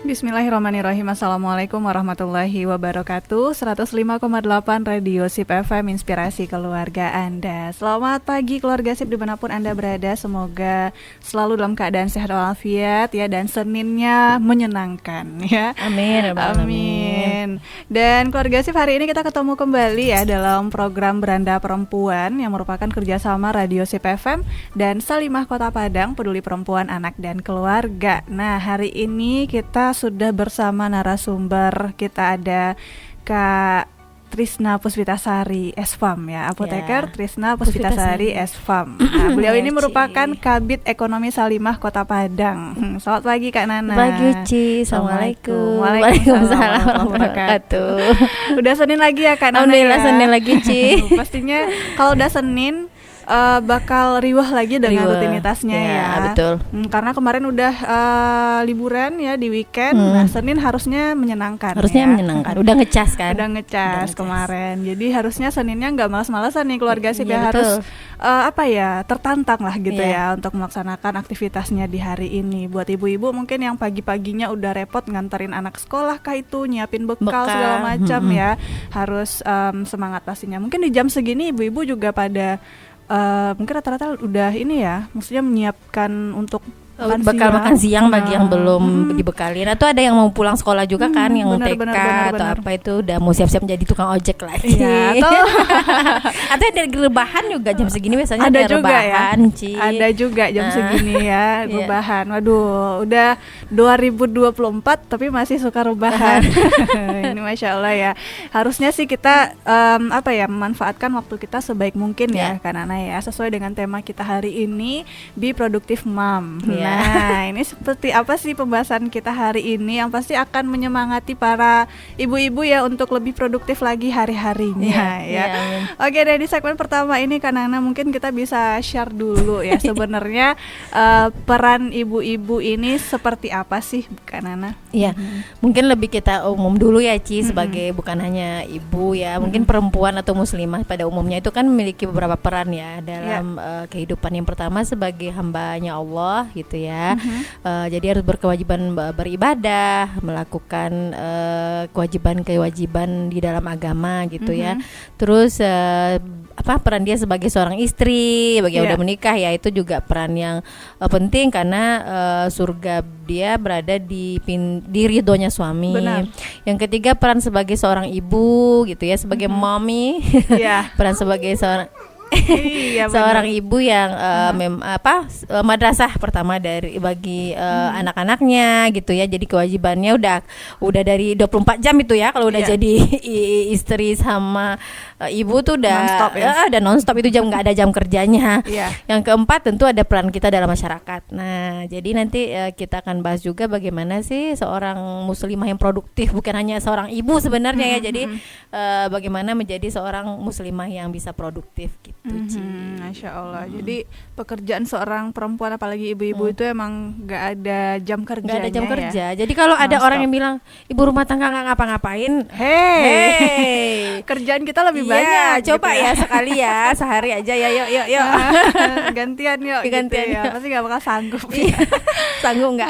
Bismillahirrahmanirrahim. Assalamualaikum warahmatullahi wabarakatuh. 105,8 Radio Sip FM, inspirasi keluarga Anda. Selamat pagi keluarga Sip dimanapun Anda berada. Semoga selalu dalam keadaan sehat walafiat ya, dan Seninnya menyenangkan ya. Amin. Amin. Dan keluarga Sip, hari ini kita ketemu kembali ya dalam program Beranda Perempuan yang merupakan kerjasama Radio Sip FM dan Salimah Kota Padang, Peduli Perempuan, Anak dan Keluarga. Nah, hari ini kita sudah bersama narasumber. Kita ada Kak Trisna Puspitasari SFAM ya, apoteker Trisna Puspitasari SFAM. Nah, beliau ini merupakan Kabid Ekonomi Salimah Kota Padang. Selamat pagi Kak Nana. Pagi Uci. Assalamualaikum. Waalaikumsalam warahmatullahi wabarakatuh. Udah Senin lagi ya Kak Nana. Alhamdulillah ya? Senin lagi Ci. Pastinya kalau udah Senin bakal riwah lagi dengan rutinitasnya ya. Betul. Karena kemarin udah liburan ya di weekend. Nah, Senin harusnya menyenangkan. Harusnya menyenangkan. Udah ngecas kan? Udah ngecas kemarin. Jadi harusnya Seninnya nggak malas-malasan nih keluarga Sip ya, betul. Harus tertantang lah gitu ya Iya. untuk melaksanakan aktivitasnya di hari ini. Buat ibu-ibu mungkin yang pagi-paginya udah repot nganterin anak sekolah kah itu, nyiapin bekal segala macam ya. Harus semangat pastinya. Mungkin di jam segini ibu-ibu juga pada mungkin rata-rata udah ini ya, maksudnya menyiapkan untuk makan siang bagi yang belum dibekalin, atau ada yang mau pulang sekolah juga kan, yang TK atau apa itu udah mau siap-siap jadi tukang ojek lagi. Iya, atau dari rebahan juga jam segini biasanya ada juga rebahan, ya. Ci. Ada juga jam segini ya rebahan. Waduh, udah 2024 tapi masih suka rebahan. Ini Masya Allah ya. Harusnya sih kita memanfaatkan waktu kita sebaik mungkin ya Kak Nana ya, sesuai dengan tema kita hari ini, Be Productive Mom. Nah, ini seperti apa sih pembahasan kita hari ini yang pasti akan menyemangati para ibu-ibu ya untuk lebih produktif lagi hari-harinya ya. Oke, dari segmen pertama ini Kak Nana mungkin kita bisa share dulu ya sebenarnya peran ibu-ibu ini seperti apa sih Kak Nana? Iya, mungkin lebih kita umum dulu ya Ci, sebagai bukan hanya ibu ya, mungkin perempuan atau muslimah pada umumnya itu kan memiliki beberapa peran ya dalam kehidupan. Yang pertama sebagai hambanya Allah gitu ya. Jadi harus berkewajiban beribadah, melakukan kewajiban di dalam agama gitu ya. Terus peran dia sebagai seorang istri bagi yang udah menikah ya, itu juga peran yang penting karena surga dia berada di ridhonya suami. Benar. Yang ketiga peran sebagai seorang ibu gitu ya, sebagai mommy. Peran sebagai seorang ibu yang madrasah pertama bagi anak-anaknya gitu ya. Jadi kewajibannya udah dari 24 jam itu ya, kalau udah jadi istri sama ibu tuh udah non-stop ya. Udah non-stop itu, nggak ada jam kerjanya. Yang keempat tentu ada peran kita dalam masyarakat. Nah, jadi nanti kita akan bahas juga bagaimana sih seorang muslimah yang produktif, bukan hanya seorang ibu sebenarnya ya. Jadi bagaimana menjadi seorang muslimah yang bisa produktif gitu. Masya Allah. Jadi pekerjaan seorang perempuan apalagi ibu-ibu itu emang nggak ada jam kerjanya. Nggak ada jam kerja. Jadi kalau ada orang yang bilang ibu rumah tangga nggak ngapa-ngapain, hey, kerjaan kita lebih banyak. Coba gitu ya sekali ya, sehari aja ya, yuk. Gantian yuk. Gantian gitu ya. Pasti nggak bakal sanggup. Sanggup nggak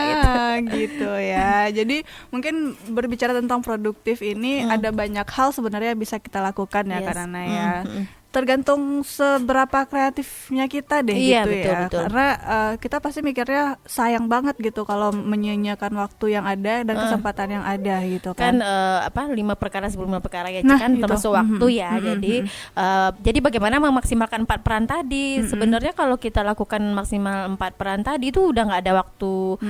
gitu ya. Jadi mungkin berbicara tentang produktif ini ada banyak hal sebenarnya bisa kita lakukan ya karena ya. Tergantung seberapa kreatifnya kita deh gitu ya. Betul. Karena kita pasti mikirnya sayang banget gitu kalau menyia-nyiakan waktu yang ada dan kesempatan yang ada gitu kan. 5 perkara sebelum 5 perkara ya, kan termasuk waktu ya. Jadi bagaimana memaksimalkan 4 peran tadi? Sebenarnya kalau kita lakukan maksimal 4 peran tadi itu udah nggak ada waktu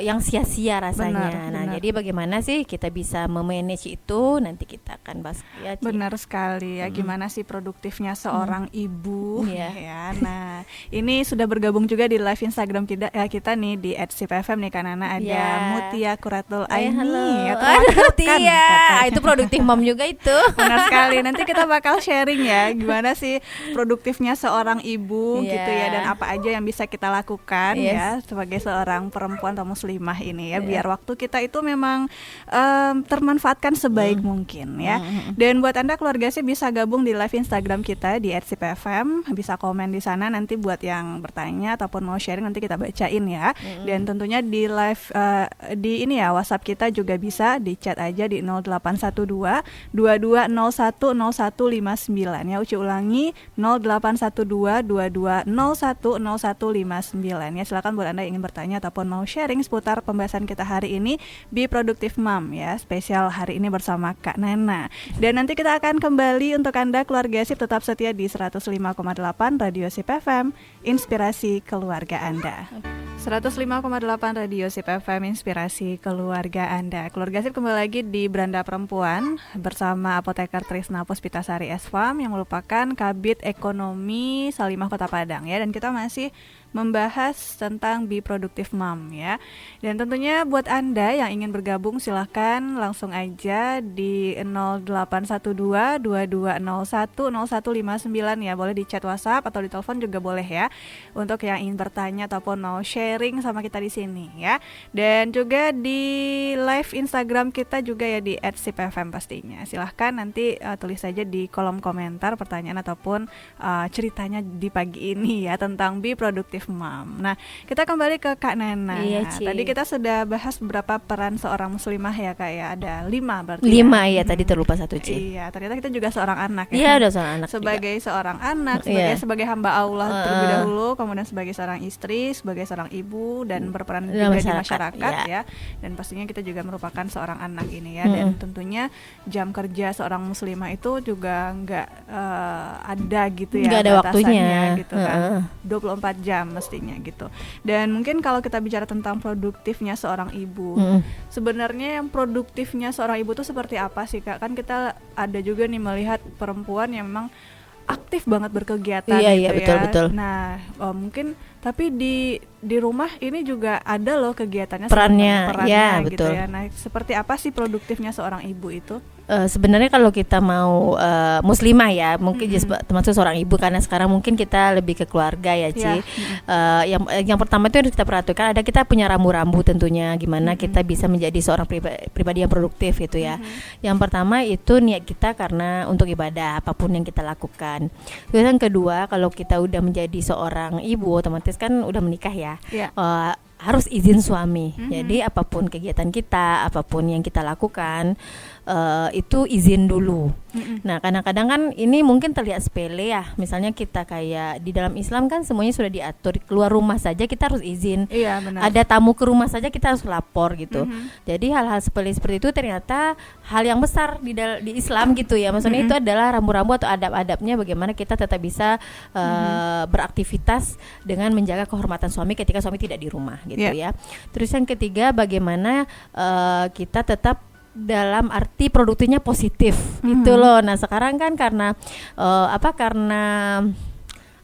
yang sia-sia rasanya. Benar. Jadi bagaimana sih kita bisa memanage itu? Nanti kita akan bahas ya. Benar sekali ya. Gimana sih produktifnya seorang ibu ya. Nah, ini sudah bergabung juga di live Instagram kita nih di @sipfm nih Kak Nana, ada Mutia Kuratul Aini. Mutia. Itu produktif mom juga itu. Benar sekali. Nanti kita bakal sharing ya gimana sih produktifnya seorang ibu gitu ya, dan apa aja yang bisa kita lakukan ya sebagai seorang perempuan atau muslimah ini ya, biar waktu kita itu memang termanfaatkan sebaik mungkin ya. Dan buat Anda keluarga sih bisa gabung di live Instagram Instagram kita di @sipfm, bisa komen di sana nanti buat yang bertanya ataupun mau sharing nanti kita bacain ya. Dan tentunya di live di ini ya WhatsApp kita juga bisa di chat aja di 0812 22010159 ya. Uci ulangi 0812 22010159 ya. Silakan buat Anda yang ingin bertanya ataupun mau sharing seputar pembahasan kita hari ini Be Productive Mom ya, spesial hari ini bersama Kak Nana. Dan nanti kita akan kembali untuk Anda keluarga SIP tetap setia di 105,8 Radio SIP FM, inspirasi keluarga Anda. 105,8 Radio SIP FM, inspirasi keluarga Anda. Keluarga SIP kembali lagi di Beranda Perempuan bersama Apoteker Trisna Puspitasari S.Farm yang merupakan Kabid Ekonomi Salimah Kota Padang ya. Dan kita masih membahas tentang Be Productive Mom ya. Dan tentunya buat Anda yang ingin bergabung silahkan langsung aja di 0812 22010159 ya. Boleh di chat WhatsApp atau di telepon juga boleh ya. Untuk yang ingin bertanya ataupun mau sharing sama kita di sini ya. Dan juga di live Instagram kita juga ya di @sipfm pastinya. Silahkan nanti tulis saja di kolom komentar pertanyaan ataupun ceritanya di pagi ini ya tentang Be Productive Mom. Nah, kita kembali ke Kak Nana. Iya, Tadi kita sudah bahas beberapa peran seorang muslimah ya Kak ya. Ada 5 berarti. 5 ya, tadi terlupa 1 Ci. Iya, ternyata kita juga seorang anak ya. Iya, udah seorang anak. Sebagai juga. seorang anak, sebagai hamba Allah terlebih dahulu, kemudian sebagai seorang istri, sebagai seorang ibu dan berperan juga di masyarakat ya. Dan pastinya kita juga merupakan seorang anak ini ya. Dan tentunya jam kerja seorang muslimah itu juga enggak ada gitu ya. Enggak ada waktunya gitu kan. 24 jam mestinya gitu. Dan mungkin kalau kita bicara tentang produktifnya seorang ibu, sebenarnya yang produktifnya seorang ibu itu seperti apa sih Kak? Kan kita ada juga nih melihat perempuan yang memang aktif banget berkegiatan iya, gitu betul, ya. betul. Nah, mungkin tapi di rumah ini juga ada loh kegiatannya perannya ya, gitu betul. ya. Nah, seperti apa sih produktifnya seorang ibu itu? Sebenarnya kalau kita mau muslimah ya, mungkin termasuk seorang ibu karena sekarang mungkin kita lebih ke keluarga ya, Ci. Yang pertama itu harus kita perhatikan ada kita punya rambu-rambu tentunya gimana kita bisa menjadi seorang pribadi yang produktif gitu ya. Yang pertama itu niat kita karena untuk ibadah apapun yang kita lakukan. Terus yang kedua kalau kita udah menjadi seorang ibu otomatis kan udah menikah ya. Harus izin suami. Jadi apapun kegiatan kita, apapun yang kita lakukan itu izin dulu. Nah, kadang-kadang kan ini mungkin terlihat sepele ya. Misalnya kita kayak di dalam Islam kan semuanya sudah diatur. Keluar rumah saja kita harus izin. Iya, benar. Ada tamu ke rumah saja kita harus lapor gitu. Jadi hal-hal sepele seperti itu ternyata hal yang besar di Islam gitu ya. Maksudnya itu adalah rambu-rambu atau adab-adabnya bagaimana kita tetap bisa beraktivitas dengan menjaga kehormatan suami ketika suami tidak di rumah gitu ya. Terus yang ketiga bagaimana kita tetap dalam arti produktifnya positif gitu loh. Nah sekarang kan karena karena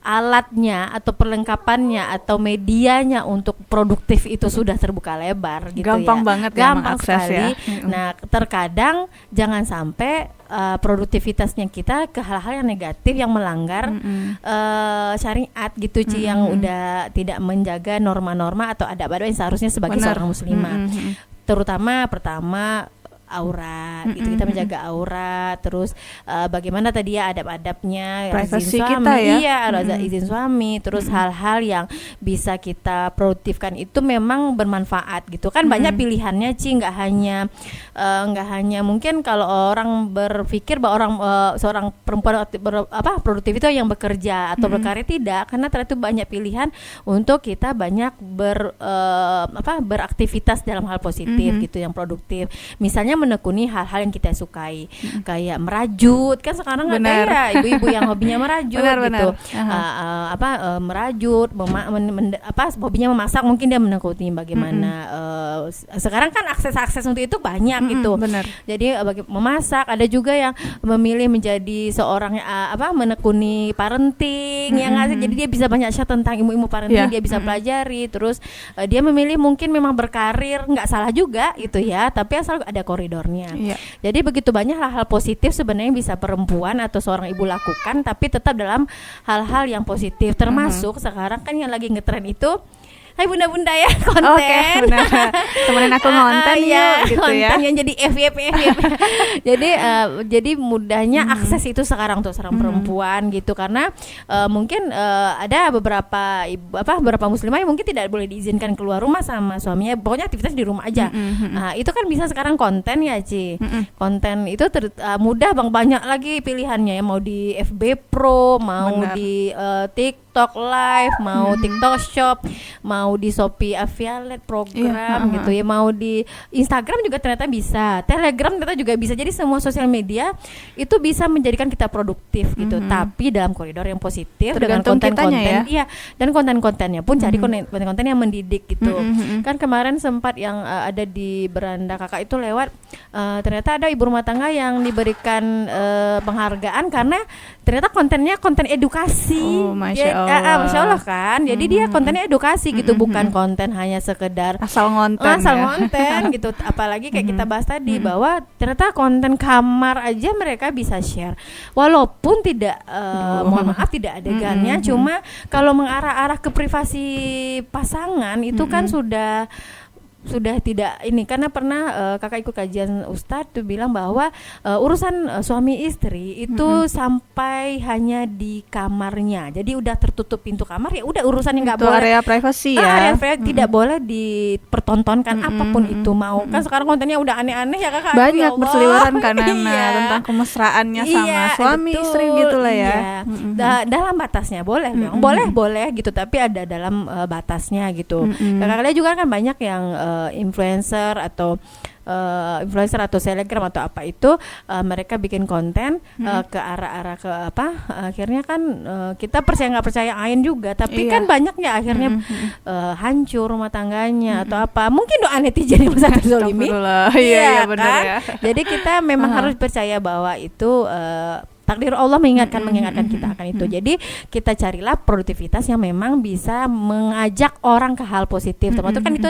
alatnya atau perlengkapannya atau medianya untuk produktif itu sudah terbuka lebar gitu gampang ya. Banget gampang sekali. Nah terkadang jangan sampai produktivitasnya kita ke hal-hal yang negatif yang melanggar syariat gitu Ci, yang udah tidak menjaga norma-norma atau adab-adab yang seharusnya sebagai seorang muslimah. Terutama pertama aurat, itu kita menjaga aurat, terus bagaimana tadi ya adab-adabnya, privasi izin suami, kita ya, izin suami, terus hal-hal yang bisa kita produktifkan itu memang bermanfaat gitu kan. Banyak pilihannya Ci, nggak hanya mungkin kalau orang berpikir bahwa seorang perempuan produktif itu yang bekerja atau berkarya, tidak, karena ternyata banyak pilihan untuk kita banyak beraktivitas dalam hal positif gitu yang produktif. Misalnya menekuni hal-hal yang kita sukai, kayak merajut kan sekarang ada ya ibu-ibu yang hobinya merajut gitu. Merajut, hobinya memasak, mungkin dia menekuni bagaimana. Sekarang kan akses untuk itu banyak gitu. Jadi memasak, ada juga yang memilih menjadi seorang menekuni parenting yang jadi dia bisa banyak share tentang ilmu parenting, dia bisa pelajari. Terus dia memilih mungkin memang berkarir, nggak salah juga gitu ya, tapi asal ada koridornya. Jadi begitu banyak hal-hal positif sebenarnya bisa perempuan atau seorang ibu lakukan, tapi tetap dalam hal-hal yang positif. Termasuk sekarang kan yang lagi ngetren itu hai bunda-bunda ya konten. Temenin aku ngonten ya gitu konten ya. yang jadi FYP. Jadi mudahnya akses itu sekarang tuh seorang perempuan gitu, karena mungkin ada beberapa beberapa muslimah yang mungkin tidak boleh diizinkan keluar rumah sama suaminya, pokoknya aktivitas di rumah aja. Nah, itu kan bisa sekarang konten ya Ci. Konten itu mudah Bang, banyak lagi pilihannya ya, mau di FB Pro, mau di TikTok Live, mau TikTok Shop, mau di Shopee Affiliate program gitu ya, mau di Instagram juga ternyata bisa, Telegram ternyata juga bisa. Jadi semua sosial media itu bisa menjadikan kita produktif gitu, tapi dalam koridor yang positif. Tergantung dengan konten-konten ya? dan konten-kontennya pun cari konten-konten yang mendidik gitu. Kan kemarin sempat yang ada di beranda kakak itu lewat, ternyata ada ibu rumah tangga yang diberikan penghargaan karena ternyata kontennya konten edukasi. Masya Allah. Masya Allah kan. Jadi dia kontennya edukasi gitu, bukan konten hanya sekedar asal ngonten gitu. Apalagi kayak kita bahas tadi bahwa ternyata konten kamar aja mereka bisa share, walaupun tidak mohon maaf tidak adegannya, cuma kalau mengarah-arah ke privasi pasangan itu kan sudah tidak ini, karena pernah kakak ikut kajian Ustadz tuh bilang bahwa urusan suami istri itu sampai hanya di kamarnya, jadi udah tertutup pintu kamar, ya udah urusannya nggak boleh, area privasi ya, area privasi tidak boleh dipertontonkan apapun itu mau. Kan sekarang kontennya udah aneh-aneh ya kakak, banyak berseliweran kan iya. tentang kemesraannya sama suami betul, istri gitulah ya. Dalam batasnya boleh dong, boleh gitu, tapi ada dalam batasnya gitu. Kakak-kakaknya juga kan banyak yang influencer atau selebgram atau apa itu, mereka bikin konten ke arah-arah ke akhirnya kan kita percaya nggak percaya ain juga, tapi kan banyak ya akhirnya hancur rumah tangganya atau apa, mungkin doa netizen yang besar terzolimi. Iya benar kan? ya. Jadi kita memang harus percaya bahwa itu takdir Allah mengingatkan kita akan itu. Jadi kita carilah produktivitas yang memang bisa mengajak orang ke hal positif. Termasuk kan itu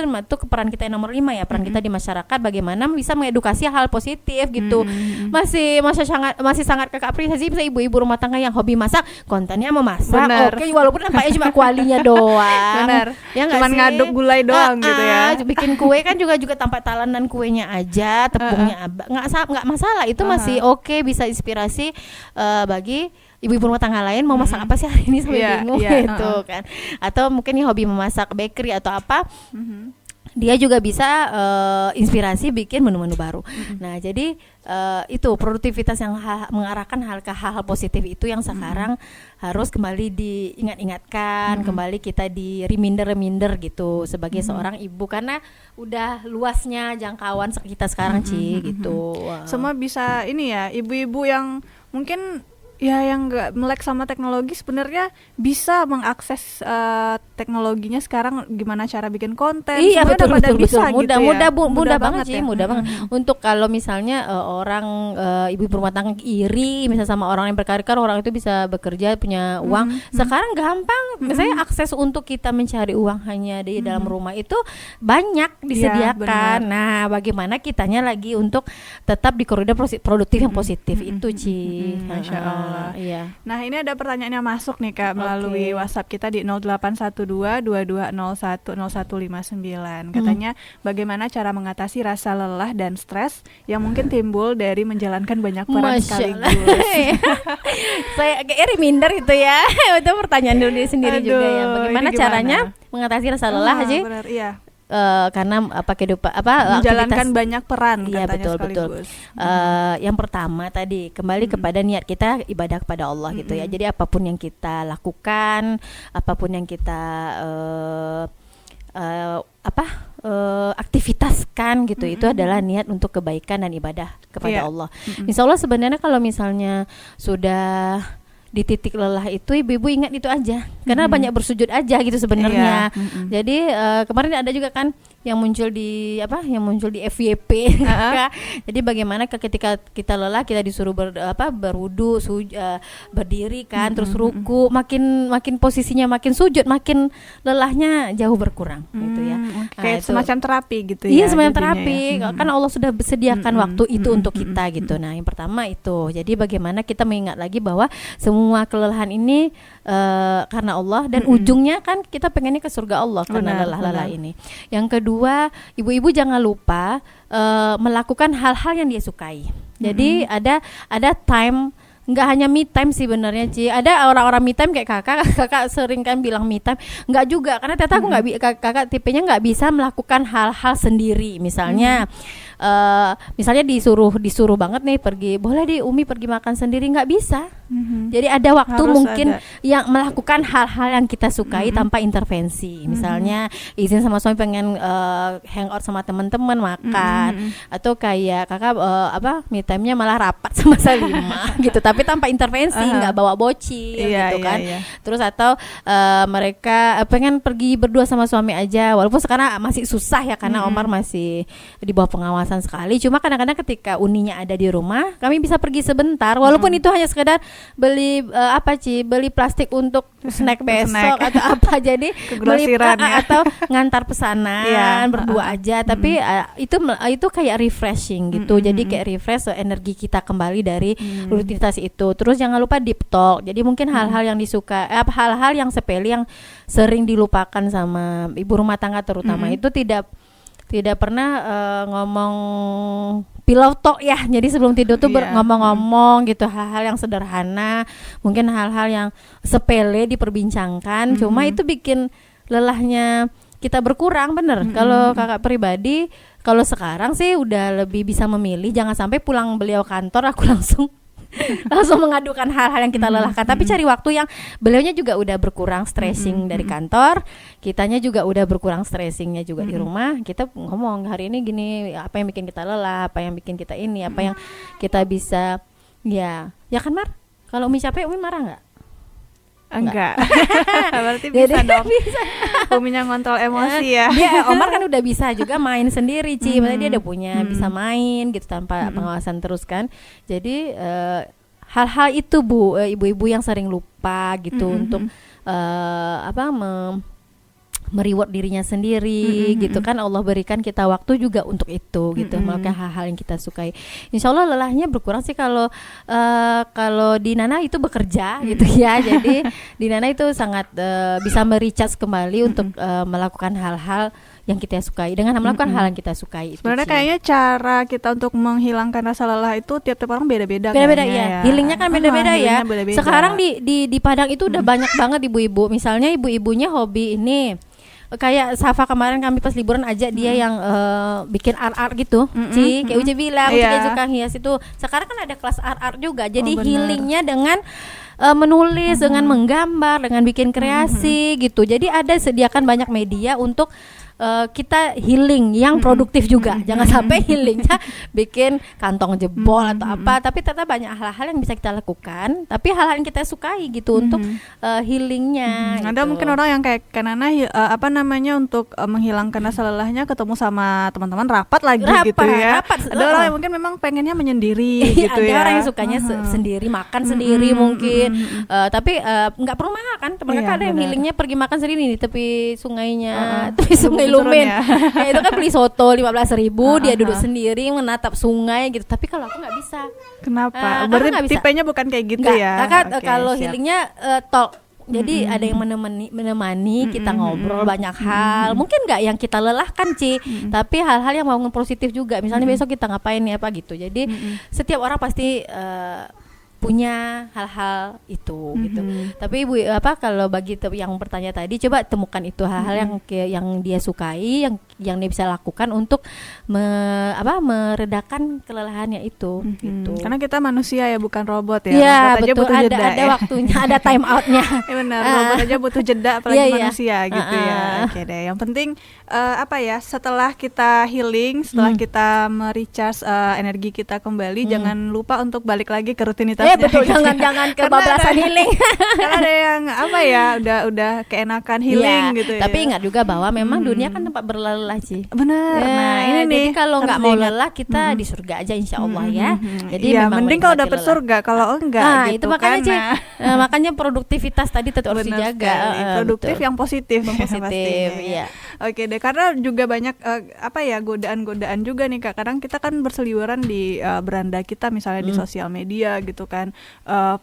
peran kita yang nomor 5 ya, peran kita di masyarakat bagaimana bisa mengedukasi hal positif gitu. Masih sangat kakak apresiasi bisa ibu-ibu rumah tangga yang hobi masak, kontennya memasak. Oke, walaupun nampaknya cuma kualinya doang. Benar. Ya cuman ngaduk gulai doang gitu ya. Bikin kue kan juga tampak talenan kuenya aja, tepungnya nggak masalah. Itu masih oke, bisa inspirasi bagi ibu-ibu rumah tangga lain mau masak apa sih hari ini sampai bingung gitu kan, atau mungkin yang hobi memasak bakery atau apa, dia juga bisa inspirasi bikin menu-menu baru. Nah jadi itu produktivitas yang mengarahkan ke hal-hal positif itu yang sekarang harus kembali diingat-ingatkan, kembali kita di reminder gitu sebagai seorang ibu, karena udah luasnya jangkauan kita sekarang gitu. Semua bisa ini ya, ibu-ibu yang mungkin ya yang nggak melek sama teknologi sebenarnya bisa mengakses teknologinya sekarang, gimana cara bikin konten. Iya betul mudah banget sih, mudah banget. Untuk kalau misalnya orang ibu rumah tangga iri misalnya sama orang yang berkarir, orang itu bisa bekerja punya uang. Sekarang gampang, misalnya akses untuk kita mencari uang hanya di dalam rumah itu banyak disediakan. Nah, bagaimana kitanya lagi untuk tetap di koridor produktif yang positif itu Ci. Masya Allah. Iya. Nah ini ada pertanyaannya masuk nih Kak melalui WhatsApp kita di 081222010159. Katanya bagaimana cara mengatasi rasa lelah dan stres yang mungkin timbul dari menjalankan banyak peran sekaligus. Saya kayak reminder itu ya. Itu pertanyaan diri sendiri juga ya. Bagaimana caranya mengatasi rasa lelah aja? Benar, iya. Karena menjalankan banyak peran, iya, katanya betul. Yang pertama tadi kembali kepada niat kita ibadah kepada Allah gitu ya. Jadi apapun yang kita lakukan, apapun yang kita aktivitaskan gitu, itu adalah niat untuk kebaikan dan ibadah kepada Allah. Insya Allah sebenarnya kalau misalnya sudah di titik lelah itu, ibu-ibu ingat itu aja, karena banyak bersujud aja gitu sebenarnya. Jadi kemarin ada juga kan yang muncul di FYP. Jadi bagaimana ketika kita lelah, kita disuruh berwudu, berdiri kan, terus ruku, makin posisinya makin sujud, makin lelahnya jauh berkurang gitu ya. Kayak semacam terapi gitu ya. Iya, semacam terapi. Kan Allah sudah sediakan waktu itu untuk kita gitu. Nah, yang pertama itu. Jadi bagaimana kita mengingat lagi bahwa semua kelelahan ini karena Allah, dan ujungnya kan kita pengennya ke surga Allah karena lelah-lelah ini. Yang kedua, ibu-ibu jangan lupa melakukan hal-hal yang dia sukai. Jadi ada time, nggak hanya me time sih benernya Ci. Ada orang-orang me time kayak kakak sering kan bilang me time, nggak juga, karena ternyata aku nggak kakak tipenya nggak bisa melakukan hal-hal sendiri. Misalnya misalnya disuruh banget nih pergi, boleh di Umi pergi makan sendiri, nggak bisa. Jadi ada waktu harus mungkin yang melakukan hal-hal yang kita sukai tanpa intervensi. Misalnya izin sama suami pengen hangout sama teman-teman makan, atau kayak kakak me time-nya malah rapat sama Salimah gitu, tapi tanpa intervensi, nggak bawa bocil gitu kan. Terus atau mereka pengen pergi berdua sama suami aja, walaupun sekarang masih susah ya karena Omar masih di bawah pengawasan sekali. Cuma kadang-kadang ketika Uninya ada di rumah, kami bisa pergi sebentar, walaupun itu hanya sekedar beli beli plastik untuk snack besok atau apa, jadi beli atau ngantar pesanan berdua aja, tapi itu kayak refreshing gitu. Jadi kayak refresh energi kita kembali dari rutinitas itu. Terus jangan lupa deep talk. Jadi mungkin hal-hal yang disuka, hal-hal yang sepele yang sering dilupakan sama ibu rumah tangga terutama, itu tidak pernah ngomong pillow talk ya. Jadi sebelum tidur tuh ngomong-ngomong gitu, hal-hal yang sederhana, mungkin hal-hal yang sepele diperbincangkan. Cuma itu bikin lelahnya kita berkurang, bener. Kalau kakak pribadi, kalau sekarang sih udah lebih bisa memilih. Jangan sampai pulang beliau kantor aku langsung mengadukan hal-hal yang kita lelahkan. Tapi cari waktu yang beliaunya juga udah berkurang stressing dari kantor, kitanya juga udah berkurang stressingnya juga di rumah. Kita ngomong hari ini gini, apa yang bikin kita lelah, apa yang bikin kita ini, apa yang kita bisa ya kan Mar? Kalau Umi capek, Umi marah nggak? Enggak. Berarti bisa dong. Uminya ngontrol emosi ya. Omar kan udah bisa juga main sendiri Ci. Maksudnya dia udah punya bisa main gitu tanpa pengawasan terus kan. Jadi hal-hal itu Bu, ibu-ibu yang sering lupa gitu untuk mereward dirinya sendiri gitu kan. Allah berikan kita waktu juga untuk itu gitu, melakukan hal-hal yang kita sukai. Insya Allah lelahnya berkurang sih kalau di Nana itu bekerja gitu ya. Jadi di Nana itu sangat bisa merecharge kembali untuk melakukan hal-hal yang kita sukai, dengan melakukan hal yang kita sukai. Sebenarnya kayaknya cara kita untuk menghilangkan rasa lelah itu tiap-tiap orang beda-beda ya. Healingnya kan beda-beda ya. Beda-beda. Sekarang di Padang itu udah banyak banget ibu-ibu. Misalnya ibu-ibunya hobi ini, kayak Safa kemarin kami pas liburan ajak dia yang bikin art gitu, Ci, kayak Uci bilang, Uci kayak suka hias itu. Sekarang kan ada kelas art juga. Jadi healingnya dengan menulis, dengan menggambar, dengan bikin kreasi gitu. Jadi ada sediakan banyak media untuk kita healing yang produktif juga. Jangan sampai healingnya bikin kantong jebol atau apa, tapi tetap banyak hal-hal yang bisa kita lakukan, tapi hal-hal yang kita sukai gitu untuk healingnya. Ada mungkin orang yang kayak Kanana untuk menghilangkan rasa lelahnya ketemu sama teman-teman rapat gitu ya. Ada orang yang mungkin memang pengennya menyendiri gitu ya. Ada orang yang sukanya sendiri, makan sendiri mungkin, tapi nggak perlu mahal kan. Mereka ada yang healingnya pergi makan sendiri di tepi sungainya, tepi sungai Lumen. Ya, itu kan beli soto 15.000, dia duduk sendiri menatap sungai gitu. Tapi kalau aku nggak bisa. Kenapa? Berarti tipenya bukan kayak gitu ya. Kakak kalau healingnya talk. Jadi ada yang menemani kita ngobrol banyak hal. Mungkin nggak yang kita lelahkan Ci, tapi hal-hal yang bangun positif juga. Misalnya besok kita ngapain nih apa gitu. Jadi setiap orang pasti punya hal-hal itu gitu. Tapi Ibu kalau bagi yang bertanya tadi, coba temukan itu hal-hal yang dia sukai, yang dia bisa lakukan untuk meredakan kelelahannya itu gitu. Karena kita manusia ya, bukan robot ya. Iya, betul, ada waktunya, ada time outnya. Ya benar, robot aja butuh jeda, apalagi manusia gitu ya. Oke deh, yang penting setelah kita healing, setelah kita merecharge energi kita kembali, jangan lupa untuk balik lagi ke rutinitas. Betul, jangan kebablasan healing. Karena ada yang udah keenakan healing gitu ya. Tapi ingat juga bahwa memang dunia kan tempat berlelah sih. Benar. Nah, ini nih. Jadi kalau nggak mau lelah, kita di surga aja insya Allah ya. Jadi mending kalau dapet surga, kalau enggak gitu itu makanya kan. Makanya produktivitas tadi tetap harus dijaga. Produktif yang positif. Positif, iya. Oke deh, karena juga banyak godaan-godaan juga nih Kak. Kadang kita kan berseliweran di beranda kita misalnya di sosial media gitu kan,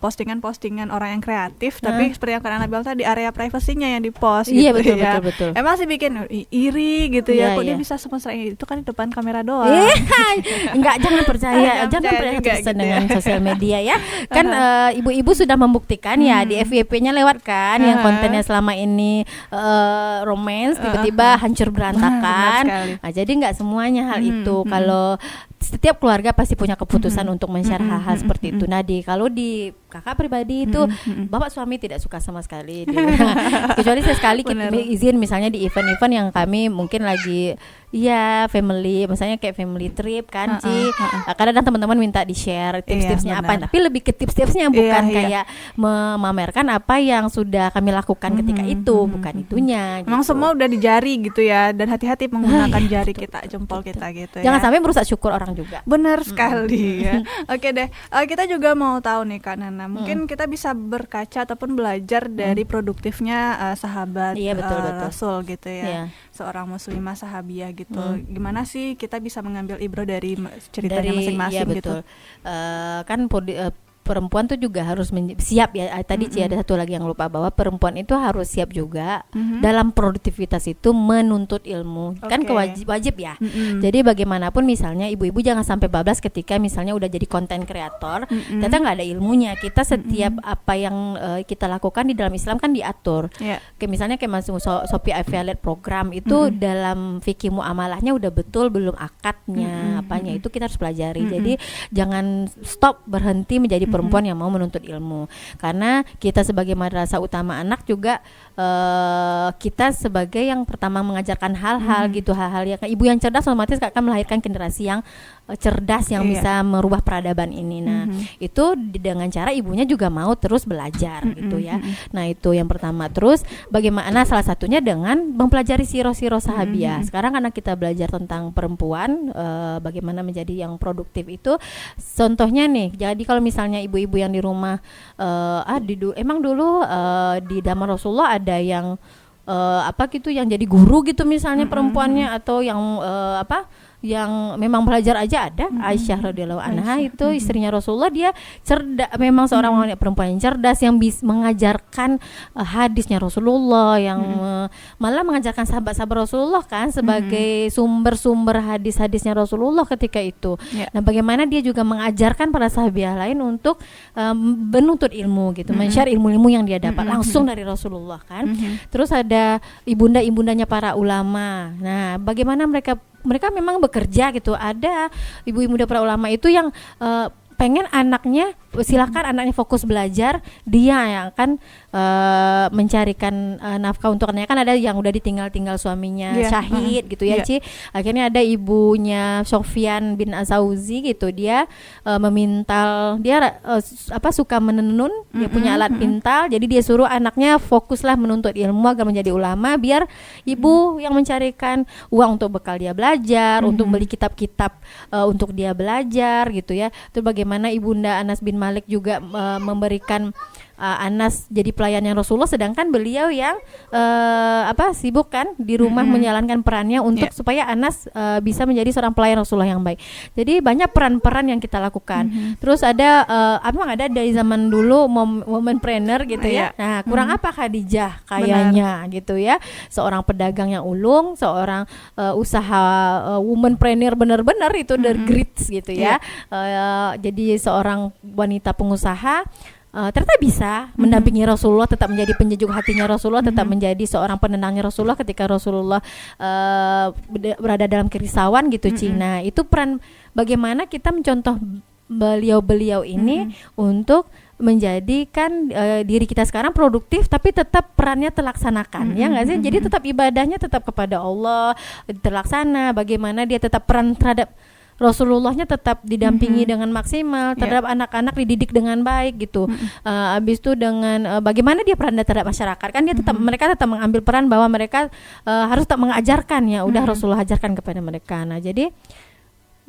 postingan-postingan orang yang kreatif, tapi seperti yang Kak Ana bilang tadi, area privasinya yang di-post gitu. Iya, betul. Emang sih bikin iri gitu ya, kok dia bisa semesra itu kan di depan kamera doang. Enggak, jangan percaya dengan sosial media ya. Kan ibu-ibu sudah membuktikan ya di FYP-nya lewat kan, yang kontennya selama ini romance tiba-tiba hancur berantakan. Nah, jadi nggak semuanya hal itu. Kalau setiap keluarga pasti punya keputusan untuk men-share hal-hal seperti itu. Nah, kalau di kakak pribadi itu bapak suami tidak suka sama sekali. Kecuali sesekali kita izin misalnya di event-event yang kami mungkin lagi family, misalnya kayak family trip kan, kadang teman-teman minta di-share tips-tipsnya apa, tapi lebih ke tips-tipsnya, bukan kayak memamerkan apa yang sudah kami lakukan ketika itu, bukan itunya. Memang gitu. Semua udah di jari gitu ya, dan hati-hati menggunakan jari kita, jempol kita gitu ya. Jangan sampai merusak syukur orang juga. Benar sekali ya. Oke deh, kita juga mau tahu nih Kak Nana, mungkin kita bisa berkaca ataupun belajar dari produktifnya sahabat Rasul gitu ya, seorang muslimah sahabiah gitu. Gimana sih kita bisa mengambil ibrah dari ceritanya masing-masing gitu? Kan perempuan tuh juga harus siap ya. Tadi ada satu lagi yang lupa, bahwa perempuan itu harus siap juga dalam produktivitas itu menuntut ilmu. Kan wajib ya. Jadi bagaimanapun misalnya ibu-ibu jangan sampai bablas ketika misalnya udah jadi konten kreator, ternyata nggak ada ilmunya. Kita setiap apa yang kita lakukan di dalam Islam kan diatur. Kayak misalnya kayak masuk Shopee Affiliate Program itu dalam fikih muamalahnya udah betul belum, akadnya apanya itu kita harus pelajari. Jadi jangan stop berhenti menjadi perempuan yang mau menuntut ilmu, karena kita sebagai madrasah utama anak juga kita sebagai yang pertama mengajarkan hal-hal gitu, hal-hal yang ibu yang cerdas otomatis akan melahirkan generasi yang cerdas yang bisa merubah peradaban ini. Nah, itu dengan cara ibunya juga mau terus belajar gitu ya. Nah, itu yang pertama. Terus bagaimana, salah satunya dengan mempelajari sirah-sirah sahabiah. Sekarang karena kita belajar tentang perempuan, bagaimana menjadi yang produktif itu. Contohnya nih, jadi kalau misalnya ibu-ibu yang di rumah emang dulu di zaman Rasulullah ada yang yang jadi guru gitu misalnya perempuannya, atau yang yang memang belajar aja ada. Aisyah radhiyallahu anha itu istrinya Rasulullah, dia cerdas, memang seorang wanita perempuan yang cerdas, yang bisa mengajarkan hadisnya Rasulullah, yang malah mengajarkan sahabat-sahabat Rasulullah kan sebagai sumber-sumber hadis-hadisnya Rasulullah ketika itu. Nah, bagaimana dia juga mengajarkan para sahabiah lain untuk menuntut ilmu gitu, men-share ilmu-ilmu yang dia dapat langsung dari Rasulullah kan. Terus ada ibunda-ibundanya para ulama. Nah, bagaimana mereka memang bekerja gitu. Ada ibu-ibu muda para ulama itu yang pengen anaknya, silakan anaknya fokus belajar, dia yang akan mencarikan nafkah untuk anaknya. Kan ada yang udah ditinggal suaminya syahid gitu ya, Ci. Akhirnya ada ibunya Sofyan bin Azauzi gitu, dia memintal, dia suka menenun, dia punya alat pintal, jadi dia suruh anaknya fokuslah menuntut ilmu agar menjadi ulama, biar ibu yang mencarikan uang untuk bekal dia belajar, untuk beli kitab-kitab untuk dia belajar gitu ya. Terus bagaimana ibunda Anas bin Malik juga memberikan Anas jadi pelayannya Rasulullah, sedangkan beliau yang sibuk kan di rumah menjalankan perannya untuk supaya Anas bisa menjadi seorang pelayan Rasulullah yang baik. Jadi banyak peran-peran yang kita lakukan. Terus ada ada dari zaman dulu womanpreneur gitu ya. Nah, kurang apa Khadijah kayaknya gitu ya. Seorang pedagang yang ulung, seorang usaha womanpreneur benar-benar itu dari grits gitu ya. Jadi seorang wanita pengusaha ternyata bisa mendampingi Rasulullah, tetap menjadi penyejuk hatinya Rasulullah, tetap menjadi seorang penenangnya Rasulullah ketika Rasulullah berada dalam kerisauan gitu, Cina. Itu peran bagaimana kita mencontoh beliau-beliau ini untuk menjadikan diri kita sekarang produktif tapi tetap perannya terlaksanakan, ya nggak sih? Jadi tetap ibadahnya tetap kepada Allah terlaksana, bagaimana dia tetap peran terhadap Rasulullahnya tetap didampingi dengan maksimal, terhadap anak-anak dididik dengan baik gitu. Habis itu dengan bagaimana dia peran terhadap masyarakat, kan dia tetap mereka tetap mengambil peran bahwa mereka harus tetap mengajarkan ya, udah Rasulullah ajarkan kepada mereka. Nah, jadi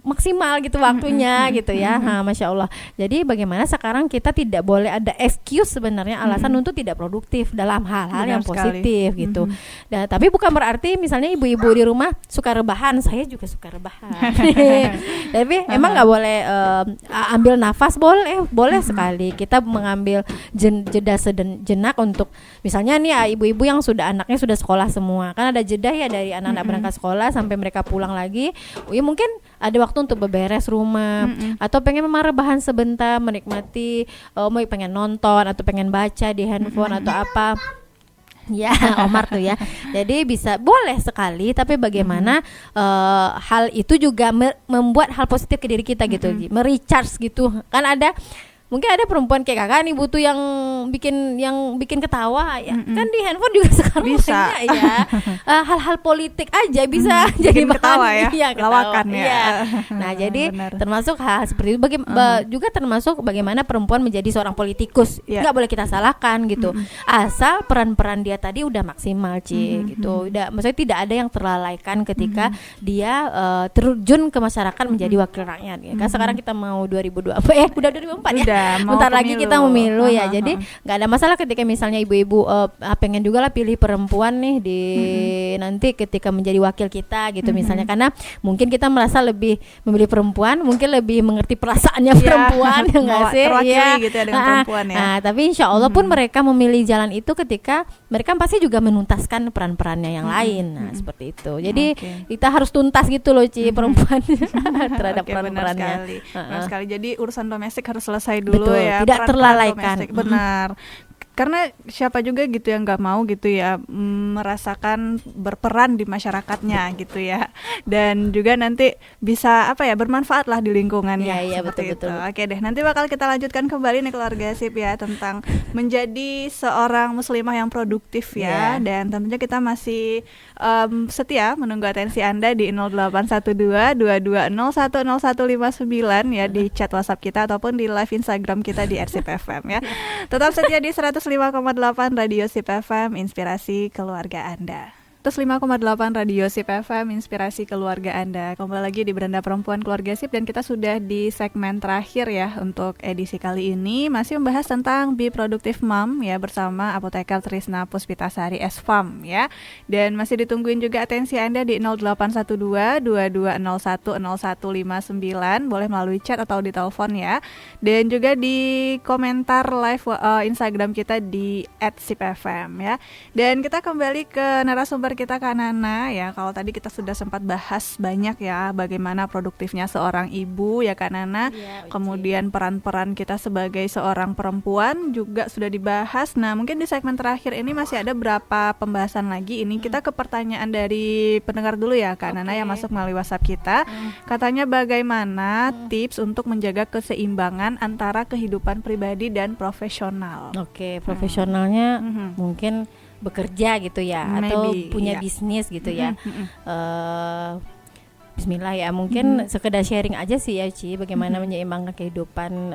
maksimal gitu waktunya gitu ya. Masya Allah. Jadi bagaimana sekarang kita tidak boleh ada excuse sebenarnya alasan untuk tidak produktif dalam hal-hal yang positif gitu. Dan tapi bukan berarti misalnya ibu-ibu di rumah suka rebahan, saya juga suka rebahan. Tapi emang nggak boleh ambil nafas, boleh sekali kita mengambil jeda sejenak untuk misalnya nih ibu-ibu yang anaknya sudah sekolah semua, kan ada jeda ya dari anak-anak berangkat sekolah sampai mereka pulang lagi. Ya mungkin ada waktu untuk beberes rumah atau pengen memang rebahan sebentar, menikmati mau pengen nonton atau pengen baca di handphone atau apa. Ya, Omar tuh ya. Jadi boleh sekali, tapi bagaimana hal itu juga membuat hal positif ke diri kita gitu, merecharge gitu. Kan mungkin ada perempuan kayak kakak nih butuh yang bikin ketawa ya. Kan di handphone juga sekarang bisa ya. Hal-hal politik aja bisa jadi bahan ketawa ya. Lawakan ya. Iya. Nah, jadi termasuk hal seperti itu juga termasuk bagaimana perempuan menjadi seorang politikus. Enggak boleh kita salahkan gitu. Asal peran-peran dia tadi udah maksimal, gitu. Maksudnya tidak ada yang terlalaikan ketika dia terjun ke masyarakat menjadi wakil rakyat ya. Kan sekarang kita mau 2024 udah 2024 ya. Bentar lagi kita memilu ya. Jadi nggak ada masalah ketika misalnya ibu-ibu pengen juga lah pilih perempuan nih di nanti ketika menjadi wakil kita gitu misalnya, karena mungkin kita merasa lebih memilih perempuan, mungkin lebih mengerti perasaannya perempuan ya nggak sih? Terwakili gitu ya dengan perempuan ya. Nah, tapi insya Allah pun mereka memilih jalan itu ketika mereka pasti juga menuntaskan peran-perannya yang lain. Nah, seperti itu. Jadi kita harus tuntas gitu loh perempuan terhadap peran-perannya. Benar sekali. Jadi urusan domestik harus selesai dulu. Betul, ya, tidak terlalaikan. Benar. Karena siapa juga gitu yang nggak mau gitu ya merasakan berperan di masyarakatnya gitu ya, dan juga nanti bisa bermanfaat lah di lingkungannya. Iya betul. Oke deh, nanti bakal kita lanjutkan kembali nih Keluarga Sip ya tentang menjadi seorang muslimah yang produktif ya. Dan tentunya kita masih setia menunggu atensi Anda di 0812-22010159 ya, di chat WhatsApp kita ataupun di live Instagram kita di RSIP FM ya. Tetap setia di 105,8 Radio Sip FM, inspirasi keluarga Anda. 105,8 Radio Sip FM, inspirasi keluarga Anda. Kembali lagi di Beranda Perempuan Keluarga Sip, dan kita sudah di segmen terakhir ya untuk edisi kali ini, masih membahas tentang Be Productive Mom ya bersama Apoteker Trisna Puspitasari S.Farm ya. Dan masih ditungguin juga atensi Anda di 0812-2201-0159, boleh melalui chat atau di telepon ya. Dan juga di komentar live Instagram kita di @sipfm ya. Dan kita kembali ke narasumber kita Kak Nana ya. Kalau tadi kita sudah sempat bahas banyak ya bagaimana produktifnya seorang ibu ya Kak Nana. Kemudian peran-peran kita sebagai seorang perempuan juga sudah dibahas. Nah, mungkin di segmen terakhir ini masih ada berapa pembahasan lagi. Ini kita ke pertanyaan dari pendengar dulu ya Kak Nana yang masuk melalui WhatsApp kita. Katanya bagaimana tips untuk menjaga keseimbangan antara kehidupan pribadi dan profesional. Profesionalnya mungkin bekerja gitu ya, atau punya bisnis gitu ya. Bismillah ya, mungkin sekedar sharing aja sih ya Ci, bagaimana menyeimbangkan kehidupan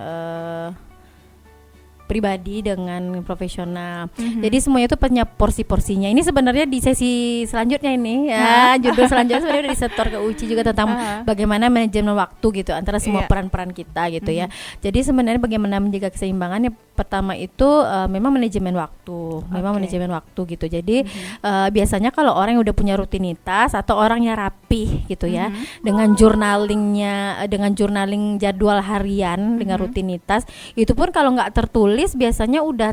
pribadi dengan profesional. Jadi semuanya itu punya porsi-porsinya. Ini sebenarnya di sesi selanjutnya ini ya, judul selanjutnya sebenarnya udah disetor ke Uci juga tentang bagaimana manajemen waktu gitu antara semua peran-peran kita gitu ya. Jadi sebenarnya bagaimana menjaga keseimbangannya, pertama itu memang manajemen waktu. Manajemen waktu gitu. Jadi biasanya kalau orang yang udah punya rutinitas atau orangnya rapih gitu ya, dengan journaling jadwal harian dengan rutinitas, itu pun kalau nggak tertulis biasanya udah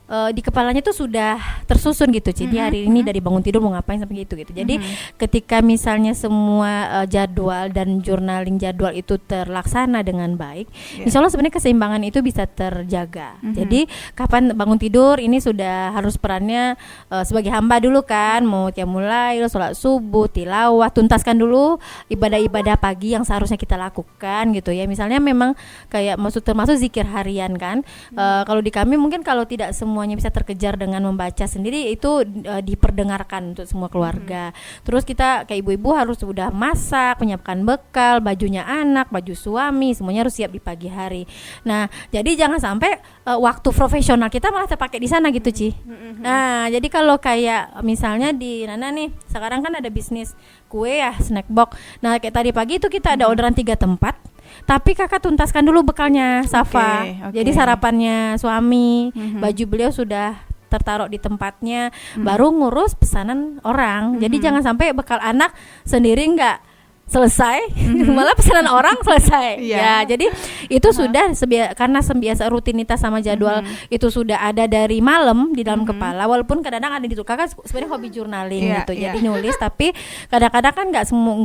di kepalanya tuh sudah tersusun gitu, jadi hari ini dari bangun tidur mau ngapain sampai gitu. Jadi ketika misalnya semua jadwal dan journaling jadwal itu terlaksana dengan baik, insya Allah sebenarnya keseimbangan itu bisa terjaga. Jadi kapan bangun tidur ini sudah harus perannya sebagai hamba dulu kan, mau mulai sholat subuh, tilawah, tuntaskan dulu ibadah-ibadah pagi yang seharusnya kita lakukan gitu ya. Misalnya memang kayak termasuk zikir harian kan. Kalau di kami mungkin kalau tidak semua semuanya bisa terkejar dengan membaca sendiri, itu diperdengarkan untuk semua keluarga. Terus kita kayak ibu-ibu harus udah masak, menyiapkan bekal, bajunya anak, baju suami, semuanya harus siap di pagi hari. Nah, jadi jangan sampai waktu profesional kita malah terpakai di sana gitu, Ci. Nah, jadi kalau kayak misalnya di Nana nih, sekarang kan ada bisnis kue ya, snack box. Nah, kayak tadi pagi itu kita ada orderan 3 tempat. Tapi kakak tuntaskan dulu bekalnya Safa. Jadi sarapannya suami, baju beliau sudah tertaruh di tempatnya, baru ngurus pesanan orang. Jadi jangan sampai bekal anak sendiri nggak selesai, malah pesanan orang selesai. Ya, jadi itu sudah karena biasa rutinitas sama jadwal itu sudah ada dari malam di dalam kepala. Walaupun kadang-kadang ada di kakak sebenarnya hobi journaling gitu, jadi nulis. Tapi kadang-kadang kan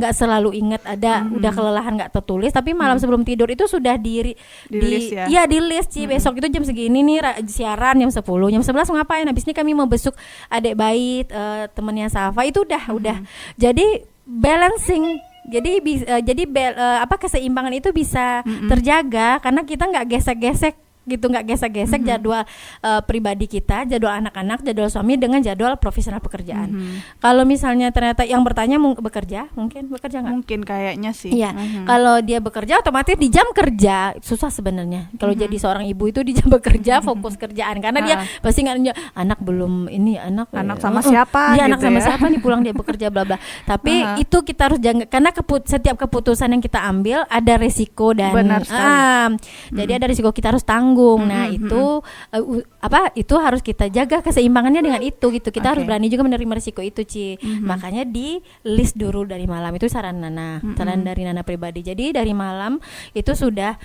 nggak selalu ingat, ada udah kelelahan nggak tertulis. Tapi malam sebelum tidur itu sudah di list sih. Besok itu jam segini nih siaran jam 10, jam 11 ngapain? Habis ini kami mau besuk adik bayi temennya Safa. Itu udah. Jadi balancing. Jadi keseimbangan itu bisa terjaga karena kita nggak gesek-gesek gitu, nggak gesek-gesek jadwal pribadi kita, jadwal anak-anak, jadwal suami dengan jadwal profesional pekerjaan. Kalau misalnya ternyata yang bertanya mungkin bekerja nggak? Mungkin kayaknya sih. Iya. Kalau dia bekerja otomatis di jam kerja susah sebenarnya. Kalau jadi seorang ibu itu di jam bekerja fokus kerjaan karena dia pasti nggak anak belum ini anak sama siapa? Dia anak sama siapa nih pulang dia bekerja bla bla. Tapi itu kita harus jaga karena setiap keputusan yang kita ambil ada resiko dan jadi ada resiko kita harus tanggung. Nah, itu itu harus kita jaga keseimbangannya dengan itu gitu. Kita harus berani juga menerima risiko itu, Ci. Makanya di list dulu dari malam, itu saran dari Nana pribadi. Jadi dari malam itu sudah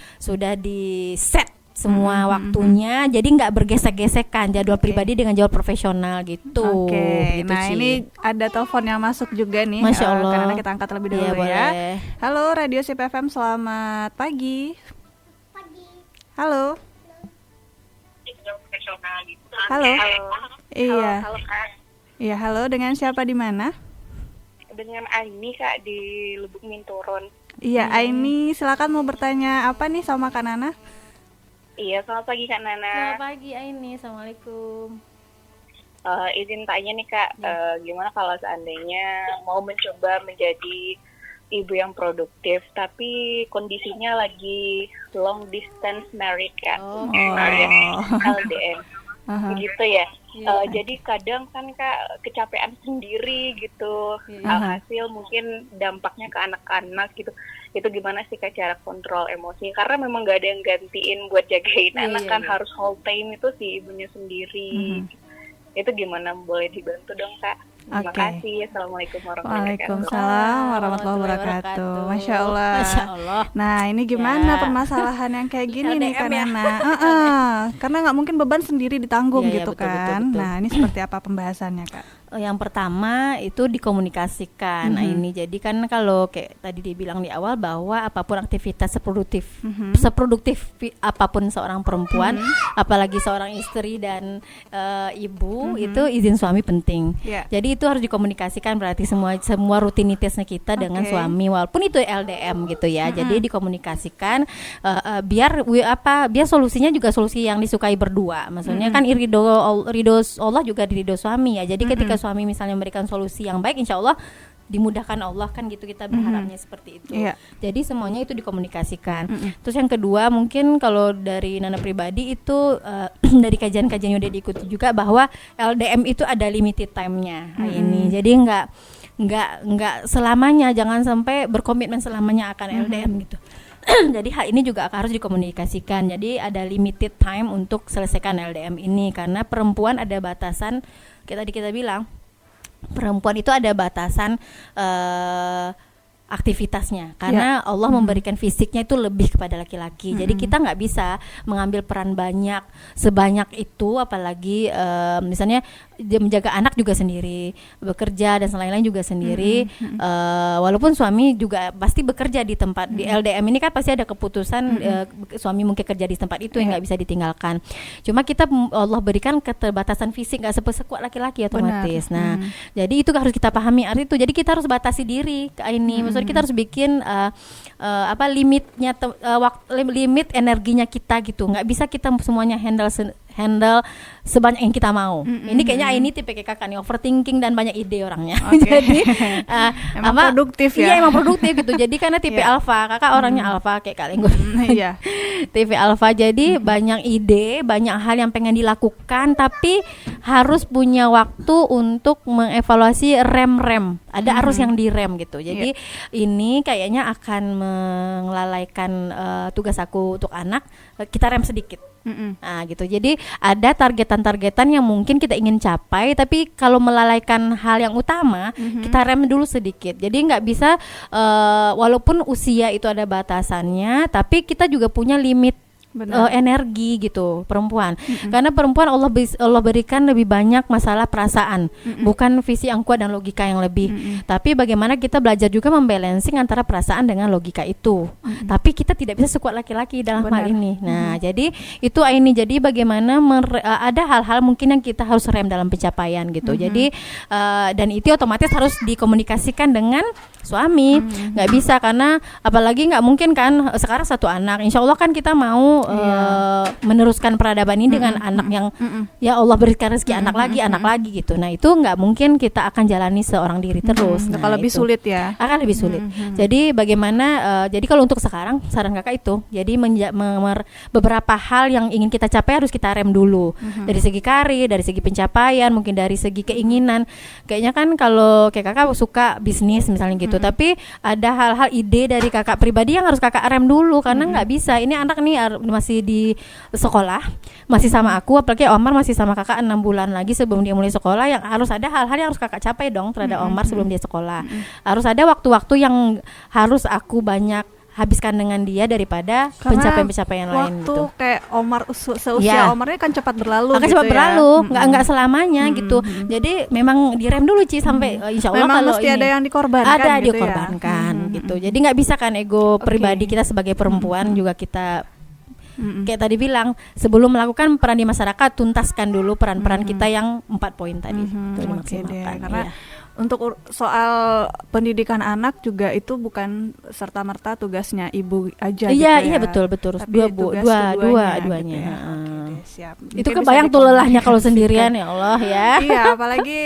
di set semua waktunya, jadi nggak bergesek-gesekan jadwal pribadi dengan jadwal profesional gitu. Gitu, nah Ci. Ini ada telepon yang masuk juga nih. Masya Allah. Karena kita angkat lebih dulu ya. Halo Radio Sip FM, selamat pagi. Halo. Halo. Iya. Halo, Kak. Iya, halo, dengan siapa di mana? Dengan Aini, Kak, di Lubuk Minturun. Iya, Aini, silakan mau bertanya apa nih sama Kak Nana? Iya, selamat pagi Kak Nana. Selamat pagi Aini, assalamualaikum. Izin tanya nih Kak, gimana kalau seandainya mau mencoba menjadi ibu yang produktif, tapi kondisinya lagi long distance married Kak, LDM, gitu ya. Jadi kadang kan Kak kecapean sendiri gitu, hasil mungkin dampaknya ke anak-anak gitu. Itu gimana sih Kak cara kontrol emosi? Karena memang gak ada yang gantiin buat jagain anak kan, harus whole time itu si ibunya sendiri. Itu gimana, boleh dibantu dong Kak? Terima kasih. Assalamualaikum warahmatullahi wabarakatuh. Waalaikumsalam warahmatullahi wabarakatuh. Masya Allah. Nah, ini gimana permasalahan yang kayak gini nih Kak Nana? Karena nggak mungkin beban sendiri ditanggung gitu kan. Betul. Nah, ini seperti apa pembahasannya Kak? Yang pertama itu dikomunikasikan. Nah, ini jadi kan kalau kayak tadi dibilang di awal bahwa apapun aktivitas seproduktif apapun seorang perempuan, apalagi seorang istri dan ibu, itu izin suami penting. Jadi itu harus dikomunikasikan, berarti semua rutinitasnya kita dengan suami walaupun itu LDM gitu ya. Jadi dikomunikasikan biar solusinya juga solusi yang disukai berdua. Maksudnya kan ridho Allah juga ridho suami ya. Jadi ketika suami misalnya memberikan solusi yang baik, insya Allah dimudahkan Allah kan gitu, kita berharapnya seperti itu. Jadi semuanya itu dikomunikasikan. Terus yang kedua mungkin kalau dari Nana pribadi itu dari kajian-kajian yang udah diikuti juga bahwa LDM itu ada limited time-nya. Ini jadi nggak selamanya, jangan sampai berkomitmen selamanya akan LDM gitu. Jadi hal ini juga harus dikomunikasikan. Jadi ada limited time untuk selesaikan LDM ini, karena perempuan ada batasan. Tadi kita bilang perempuan itu ada batasan aktivitasnya, karena Allah memberikan fisiknya itu lebih kepada laki-laki. Jadi kita nggak bisa mengambil peran sebanyak itu, apalagi misalnya dia menjaga anak juga sendiri, bekerja dan lain-lain juga sendiri. Walaupun suami juga pasti bekerja di tempat di LDM ini kan pasti ada keputusan suami mungkin kerja di tempat itu yang nggak bisa ditinggalkan. Cuma kita Allah berikan keterbatasan fisik, nggak sekuat laki-laki otomatis. Nah, jadi itu harus kita pahami arti itu. Jadi kita harus batasi diri ini. Maksudnya kita harus bikin limitnya limit energinya kita gitu. Nggak bisa kita semuanya handle sebanyak yang kita mau. Ini kayaknya ini tipe kayak kakak nih, overthinking dan banyak ide orangnya. Okay. Jadi emang produktif ya. Iya, emang produktif gitu. Jadi karena tipe alpha, kakak orangnya alpha kayak Kak Lenggo. Iya. Tipe alpha, jadi banyak ide, banyak hal yang pengen dilakukan, tapi harus punya waktu untuk mengevaluasi rem. Ada arus yang direm gitu. Jadi ini kayaknya akan melalaikan tugas aku untuk anak. Kita rem sedikit. Nah gitu, jadi ada targetan-targetan yang mungkin kita ingin capai, tapi kalau melalaikan hal yang utama, kita rem dulu sedikit. Jadi nggak bisa, walaupun usia itu ada batasannya, tapi kita juga punya limit energi gitu perempuan. Karena perempuan Allah berikan lebih banyak masalah perasaan, bukan visi yang kuat dan logika yang lebih. Tapi bagaimana kita belajar juga membalancing antara perasaan dengan logika itu. Tapi kita tidak bisa sekuat laki-laki dalam hal ini. Nah, jadi itu ini, jadi bagaimana ada hal-hal mungkin yang kita harus rem dalam pencapaian gitu. Jadi dan itu otomatis harus dikomunikasikan dengan suami. Nggak bisa, karena apalagi nggak mungkin kan sekarang satu anak. Insya Allah kan kita mau meneruskan peradaban ini dengan anak yang ya Allah berikan rezeki anak lagi gitu. Nah itu nggak mungkin kita akan jalani seorang diri terus. Nah, lebih sulit ya. Akan lebih sulit. Jadi bagaimana? Jadi kalau untuk sekarang saran kakak itu, jadi beberapa hal yang ingin kita capai harus kita rem dulu. Dari segi karir, dari segi pencapaian, mungkin dari segi keinginan. Kayaknya kan kalau kayak kakak suka bisnis misalnya gitu, tapi ada hal-hal ide dari kakak pribadi yang harus kakak rem dulu, karena nggak bisa. Ini anak nih masih di sekolah, masih sama aku, apalagi Omar masih sama kakak 6 bulan lagi sebelum dia mulai sekolah, yang harus ada hal-hal yang harus kakak capai dong terhadap Omar sebelum dia sekolah. Harus ada waktu-waktu yang harus aku banyak habiskan dengan dia daripada pencapaian-pencapaian lain gitu. Waktu kayak Omar seusia Omarnya kan cepat berlalu. Akan gitu cepat berlalu, nggak selamanya gitu. Jadi memang direm dulu Ci sampai insya Allah memang kalau mesti ini ada yang dikorbankan. Ada gitu dikorbankan gitu. Jadi nggak bisa kan ego pribadi kita sebagai perempuan juga kita kayak tadi bilang, sebelum melakukan peran di masyarakat, tuntaskan dulu peran-peran kita yang 4 poin tadi. Itu dimaksimalkan. Karena untuk soal pendidikan anak juga itu bukan serta-merta tugasnya ibu aja gitu ya. Iya betul. Tapi Dua-duanya. Gitu. Siap. Itu kebayang tuh lelahnya kalau sendirian, ya Allah ya. Iya, apalagi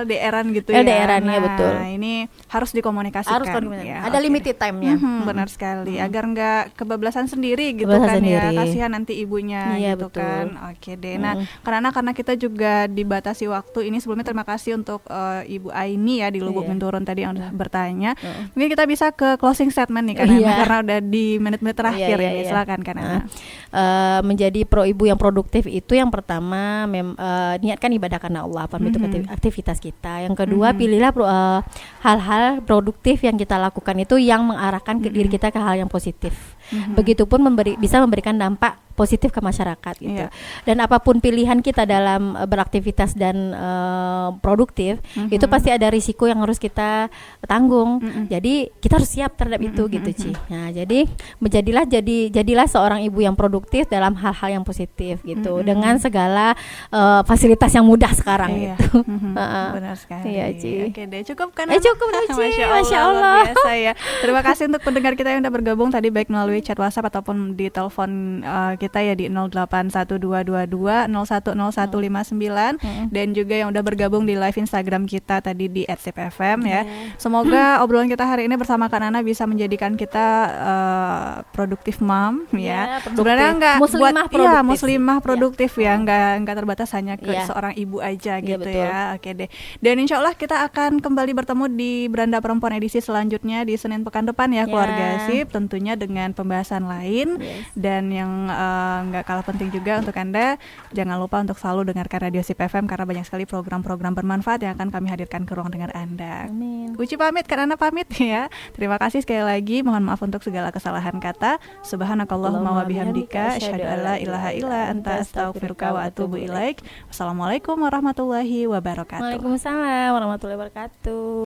LDRan gitu ya. LDRan ya, betul. Nah, ini harus dikomunikasikan. Ya, ada limited time-nya. Benar sekali. Agar nggak kebablasan sendiri gitu kan ya. Kasihan nanti ibunya gitu betul. Kan. Oke deh. Nah, karena kita juga dibatasi waktu ini, sebelumnya terima kasih untuk Ibu Aini ya di Lubuk Menturun tadi yang udah bertanya. Mungkin kita bisa ke closing statement nih karena udah di menit-menit terakhir ya. Silakan kan. Menjadi pro ibu yang produktif itu yang pertama niatkan ibadah karena Allah, itu aktivitas kita. Yang kedua pilihlah hal-hal produktif yang kita lakukan itu yang mengarahkan ke diri kita ke hal yang positif. Begitupun bisa memberikan dampak positif ke masyarakat gitu. Dan apapun pilihan kita dalam beraktivitas dan produktif, itu pasti ada risiko yang harus kita tanggung. Jadi kita harus siap terhadap itu gitu Ci. Nah, jadi jadilah seorang ibu yang produktif dalam hal-hal yang positif gitu, dengan segala fasilitas yang mudah sekarang gitu. Benar sekali. Iya, Ci. Oke deh, cukup kan? Cukup deh, Ci. Masya Allah. Biasa ya. Terima kasih untuk pendengar kita yang udah bergabung tadi, baik melalui chat WhatsApp ataupun di telepon kita ya di 081222 010159 dan juga yang udah bergabung di live Instagram kita tadi di @sipfm ya. Semoga obrolan kita hari ini bersama Kak Nana bisa menjadikan kita produktif mom ya. Sebenarnya enggak muslimah produktif ya, enggak terbatas hanya ke seorang ibu aja gitu ya. Oke deh. Dan insya Allah kita akan kembali bertemu di Beranda Perempuan edisi selanjutnya di Senin pekan depan ya, keluarga Sip, tentunya dengan pembahasan lain. Dan yang nggak kalah penting juga untuk Anda, jangan lupa untuk selalu dengarkan Radio Sip FM karena banyak sekali program-program bermanfaat yang akan kami hadirkan ke ruang dengar Anda. Amin. Uci pamit, Kak Nana pamit ya. Terima kasih sekali lagi, mohon maaf untuk segala kesalahan kata. Subhanakallahumma wa bihamdika asyhadu an la ilaha illa anta astaghfiruka wa atubu ilaik. Wassalamualaikum warahmatullahi wabarakatuh. Waalaikumsalam warahmatullahi wabarakatuh.